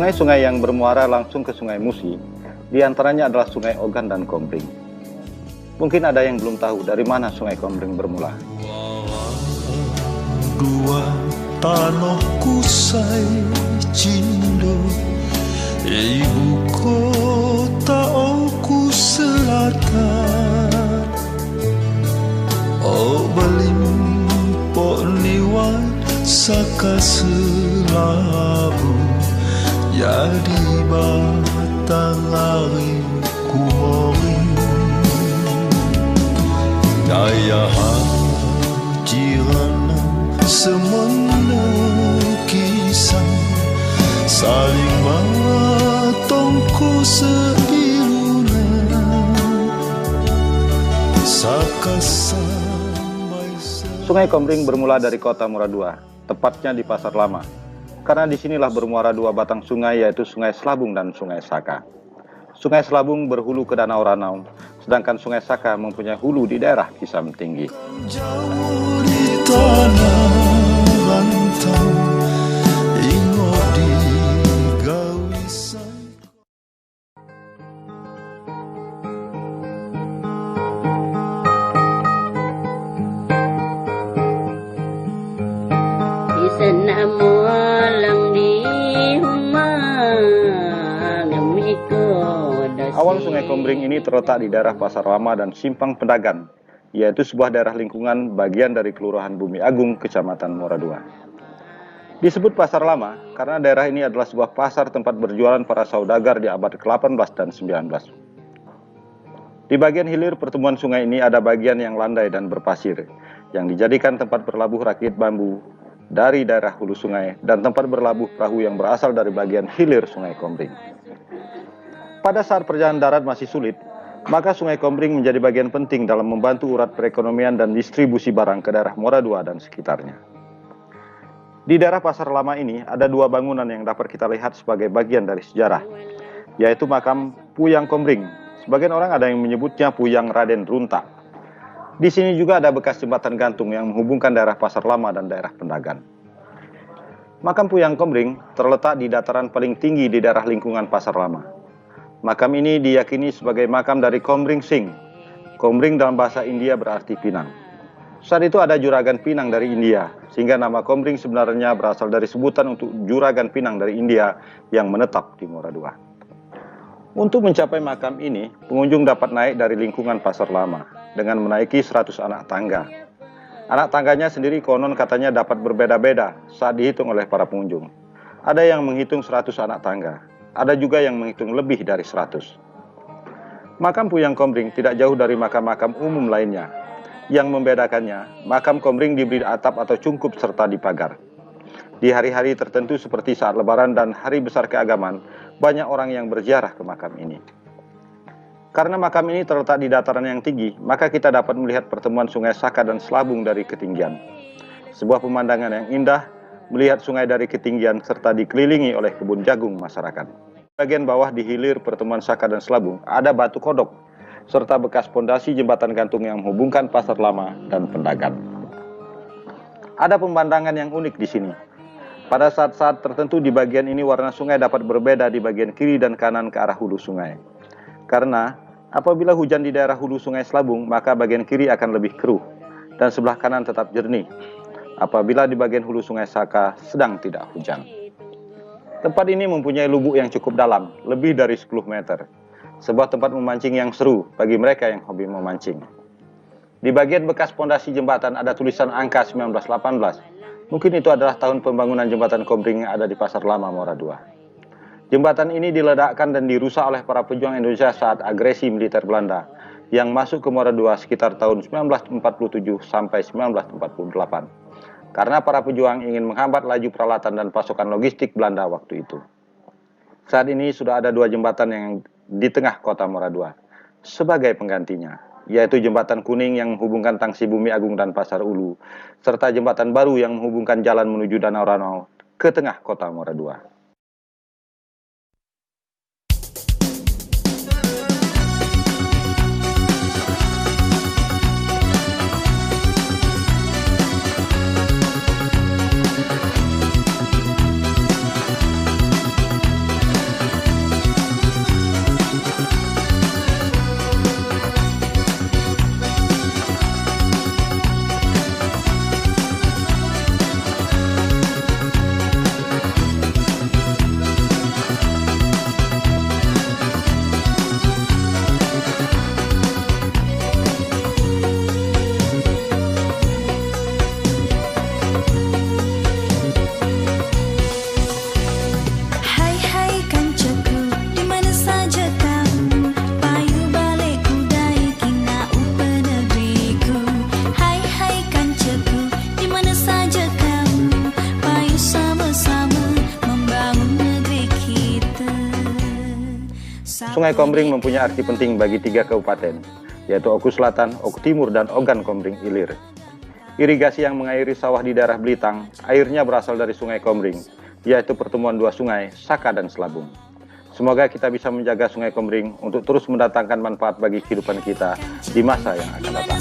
Sungai-sungai yang bermuara langsung ke Sungai Musi, di antaranya adalah Sungai Ogan dan Kombring. Mungkin ada yang belum tahu dari mana Sungai Kombring bermula. Dua tanahku say cindo, ibu kota oku selatan, oh balimpo niwan saka selabu, jadi batang ari kumori, daya hajirana semana kisah, saling matongku seiruna, saka sampai. Sungai Kombring bermula dari kota Muradua, tepatnya di Pasar Lama. Karena disinilah bermuara dua batang sungai, yaitu Sungai Selabung dan Sungai Saka. Sungai Selabung berhulu ke Danau Ranau, sedangkan Sungai Saka mempunyai hulu di daerah Kisam Tinggi. Jauh di tanah rantau, ingot di gawisan. Sana mualang di humang ngamiko. Awal Sungai Kombring ini terletak di daerah Pasar Lama dan Simpang Pedagan, yaitu sebuah daerah lingkungan bagian dari Kelurahan Bumi Agung, Kecamatan Muradua. Disebut Pasar Lama karena daerah ini adalah sebuah pasar tempat berjualan para saudagar di abad ke-18 dan 19. Di bagian hilir pertemuan sungai ini ada bagian yang landai dan berpasir, yang dijadikan tempat berlabuh rakit bambu dari daerah hulu sungai dan tempat berlabuh perahu yang berasal dari bagian hilir Sungai Kombring. Pada saat perjalanan darat masih sulit, maka Sungai Kombring menjadi bagian penting dalam membantu urat perekonomian dan distribusi barang ke daerah Muradua dan sekitarnya. Di daerah Pasar Lama ini ada dua bangunan yang dapat kita lihat sebagai bagian dari sejarah, yaitu makam Puyang Kombring. Sebagian orang ada yang menyebutnya Puyang Raden Runta. Di sini juga ada bekas jembatan gantung yang menghubungkan daerah Pasar Lama dan daerah Pendagan. Makam Puyang Kombring terletak di dataran paling tinggi di daerah lingkungan Pasar Lama. Makam ini diyakini sebagai makam dari Kombring Singh. Kombring dalam bahasa India berarti pinang. Saat itu ada juragan pinang dari India, sehingga nama Kombring sebenarnya berasal dari sebutan untuk juragan pinang dari India yang menetap di Muradua. Untuk mencapai makam ini, pengunjung dapat naik dari lingkungan Pasar Lama dengan menaiki 100 anak tangga. Anak tangganya sendiri konon katanya dapat berbeda-beda saat dihitung oleh para pengunjung. Ada yang menghitung 100 anak tangga, ada juga yang menghitung lebih dari 100. Makam Puyang Kombring tidak jauh dari makam-makam umum lainnya. Yang membedakannya, makam Kombring diberi atap atau cungkup serta dipagar. Di hari-hari tertentu seperti saat Lebaran dan hari besar keagamaan, banyak orang yang berziarah ke makam ini. Karena makam ini terletak di dataran yang tinggi, maka kita dapat melihat pertemuan Sungai Saka dan Selabung dari ketinggian. Sebuah pemandangan yang indah, melihat sungai dari ketinggian serta dikelilingi oleh kebun jagung masyarakat. Bagian bawah di hilir pertemuan Saka dan Selabung ada batu kodok, serta bekas pondasi jembatan gantung yang menghubungkan Pasar Lama dan Pendagan. Ada pemandangan yang unik di sini. Pada saat-saat tertentu di bagian ini warna sungai dapat berbeda di bagian kiri dan kanan ke arah hulu sungai. Karena apabila hujan di daerah hulu Sungai Selabung, maka bagian kiri akan lebih keruh dan sebelah kanan tetap jernih. Apabila di bagian hulu Sungai Saka sedang tidak hujan. Tempat ini mempunyai lubuk yang cukup dalam, lebih dari 10 meter. Sebuah tempat memancing yang seru bagi mereka yang hobi memancing. Di bagian bekas pondasi jembatan ada tulisan angka 1918. Mungkin itu adalah tahun pembangunan jembatan Kombring yang ada di Pasar Lama Muradua. Jembatan ini diledakkan dan dirusak oleh para pejuang Indonesia saat agresi militer Belanda yang masuk ke Muradua sekitar tahun 1947 sampai 1948. Karena para pejuang ingin menghambat laju peralatan dan pasokan logistik Belanda waktu itu. Saat ini sudah ada dua jembatan yang di tengah kota Muradua sebagai penggantinya, yaitu jembatan kuning yang menghubungkan Tangsi Bumi Agung dan Pasar Ulu, serta jembatan baru yang menghubungkan jalan menuju Danau Ranau ke tengah kota Muradua. Sungai Kombring mempunyai arti penting bagi 3 kabupaten, yaitu Oku Selatan, Oku Timur, dan Ogan Kombring Ilir. Irigasi yang mengairi sawah di daerah Belitang, airnya berasal dari Sungai Kombring, yaitu pertemuan 2 sungai, Saka dan Selabung. Semoga kita bisa menjaga Sungai Kombring untuk terus mendatangkan manfaat bagi kehidupan kita di masa yang akan datang.